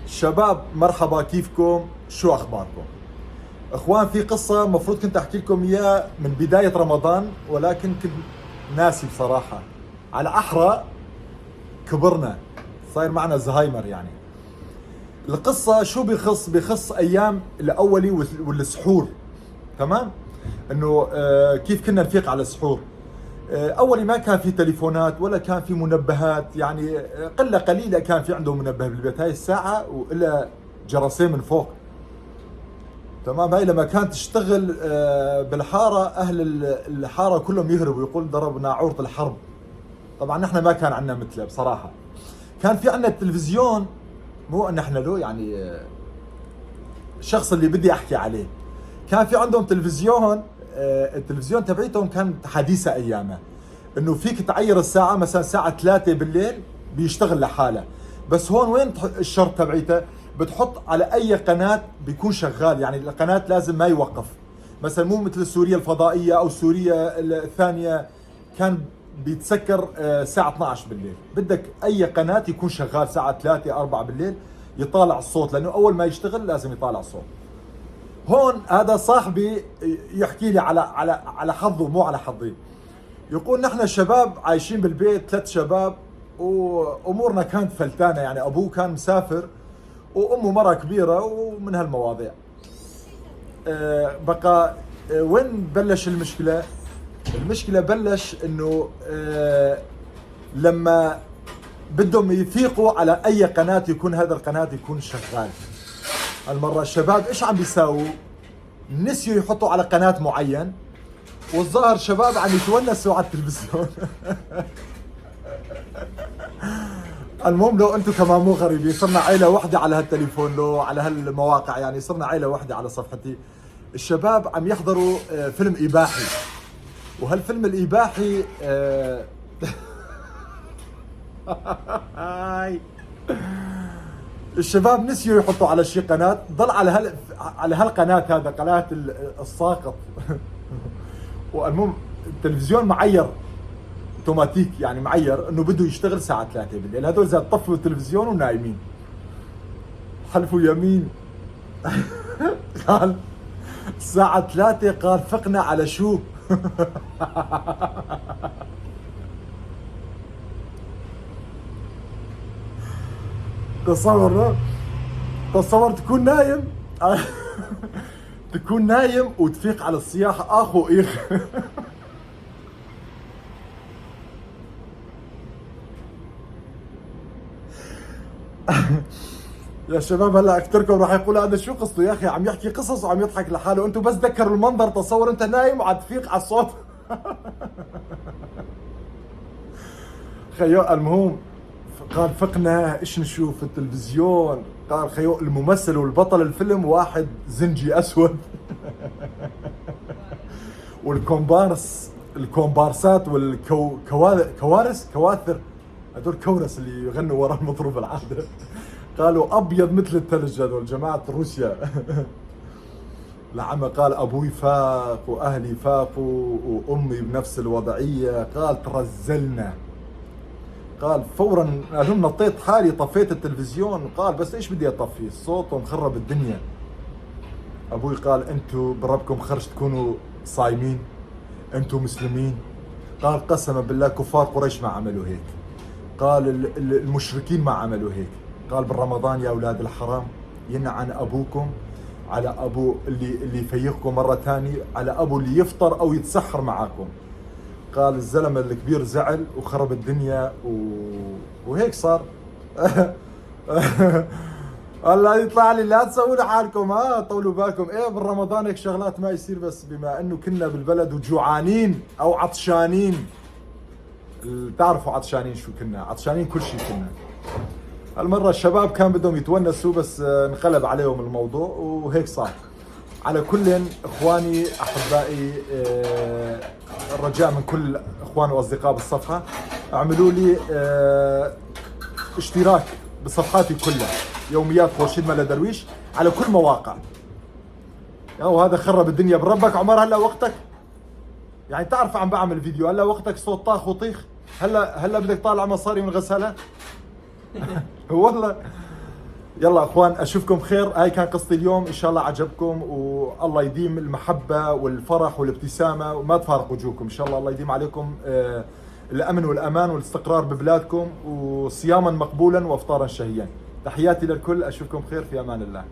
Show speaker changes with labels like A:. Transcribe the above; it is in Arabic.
A: شباب مرحبا، كيفكم؟ شو اخباركم؟ اخوان، في قصة مفروض كنت احكي لكم اياها من بداية رمضان، ولكن كنت ناسي بصراحة. على احرى كبرنا، صاير معنا زهايمر يعني. القصة شو بخص ايام الاولي والسحور. تمام؟ انه كيف كنا نفيق على السحور. اولي ما كان في تليفونات ولا كان في منبهات، يعني قلة قليلة كان في عندهم منبه بالبيت. هاي الساعة وإلا جرسين من فوق. تمام؟ هاي لما كانت تشتغل بالحارة، أهل الحارة كلهم يهربوا، يقول ضربنا عورة الحرب. طبعا نحن ما كان عندنا مثله بصراحة. كان في عندنا التلفزيون، مو ان احنا له يعني الشخص اللي بدي احكي عليه كان في عندهم تلفزيون. التلفزيون تبعيتهم كانت حديثة ايامها، انه فيك تعير الساعة مثلا الساعة 3 بالليل بيشتغل لحاله. بس هون وين الشرط تبعيته؟ بتحط على اي قناة بيكون شغال، يعني القناة لازم ما يوقف. مثلا مو مثل سوريا الفضائية او سوريا الثانية كان بيتسكر الساعة 12 بالليل. بدك اي قناة يكون شغال الساعة 3 4 بالليل يطالع الصوت، لانه اول ما يشتغل لازم يطالع الصوت. هون هذا صاحبي يحكي لي على حظه مو على حظي. يقول نحن شباب عايشين بالبيت، 3 شباب، وامورنا كانت فلتانه، يعني ابوه كان مسافر وامه مره كبيره ومن هالمواضيع. بقى وين بلش المشكله؟ المشكله بلش انه لما بدهم يفيقوا على اي قناه يكون هذا القناه يكون شغال. المره الشباب ايش عم بيساووا؟ نسيوا يحطوا على قناه معين، والظاهر شباب عم يتونسوا على التلفزيون. المهم لو انتم كمان مو غريبين، صرنا عيله وحده على هالتليفون، لو على هالمواقع، يعني صرنا عيله وحده على صفحتي. الشباب عم يحضروا فيلم اباحي، وهالفيلم الاباحي الشباب نسيوا يحطوا على شي قناه، ضل على هالقناه، هذا قناه الساقط. والمهم التلفزيون معير اوتوماتيك، يعني معير انه بده يشتغل الساعه 3 بالليل. هذول زاد طفوا التلفزيون ونايمين، حلفوا يمين. قال الساعة 3، قال فقنا على شو؟ تصور، تصور تكون نايم. تكون نايم وتفيق على الصياح اخو اخ. يا شباب هلا اكثركم راح يقول هذا شو قصته يا اخي، عم يحكي قصص وعم يضحك لحاله، انتم بس ذكروا المنظر. تصور انت نايم وعم تفيق على الصوت. خيو المهم قال فقنا ايش نشوف في التلفزيون؟ قال خيو الممثل والبطل الفيلم واحد زنجي اسود. الكومبارسات كواثر، هذول كورس اللي يغنوا ورا المطرب العاده. قالوا ابيض مثل الثلج، هذول جماعه روسيا. لعمه قال ابوي فاق واهلي فاقوا وامي بنفس الوضعيه. قال ترزلنا. قال فورا قال لهم نطيت حالي طفيت التلفزيون. قال بس ايش بدي اطفي الصوت ومخرب الدنيا. ابوي قال انتو بربكم خرج تكونوا صايمين؟ انتو مسلمين؟ قال قسما بالله كفار قريش ما عملوا هيك. قال المشركين ما عملوا هيك. قال بالرمضان يا اولاد الحرام ينعن ابوكم على ابو اللي يفيقكم مره ثانيه، على ابو اللي يفطر او يتسحر معاكم. قال الزلمه الكبير زعل وخرب الدنيا وهيك صار. الله يطلع لي لا تسووا لحالكم، طولوا بالكم. ايه بالرمضان هيك شغلات ما يصير، بس بما انه كنا بالبلد وجوعانين او عطشانين. بتعرفوا عطشانين شو كنا؟ عطشانين كل شيء كنا. هالمرة الشباب كان بدهم يتونسوا بس انقلب عليهم الموضوع وهيك صار. على كل اخواني احبائي، الرجاء من كل اخواني واصدقاء بالصفحة اعملوا لي اشتراك بصفحاتي كلها، يوميات خورشيد ملا درويش على كل مواقع. وهذا خرب الدنيا بربك. عمر هلا وقتك، يعني تعرف عم بعمل فيديو، هلا وقتك صوت طاخ وطيخ. هلا بدك طالع مصاري من غسالة. والله يلا اخوان اشوفكم خير. هاي كان قصتي اليوم، ان شاء الله عجبكم، والله يديم المحبة والفرح والابتسامة وما تفارق وجوهكم ان شاء الله. الله يديم عليكم الامن والامان والاستقرار ببلادكم، وصياما مقبولا وافطارا شهيا. تحياتي للكل، اشوفكم خير، في امان الله.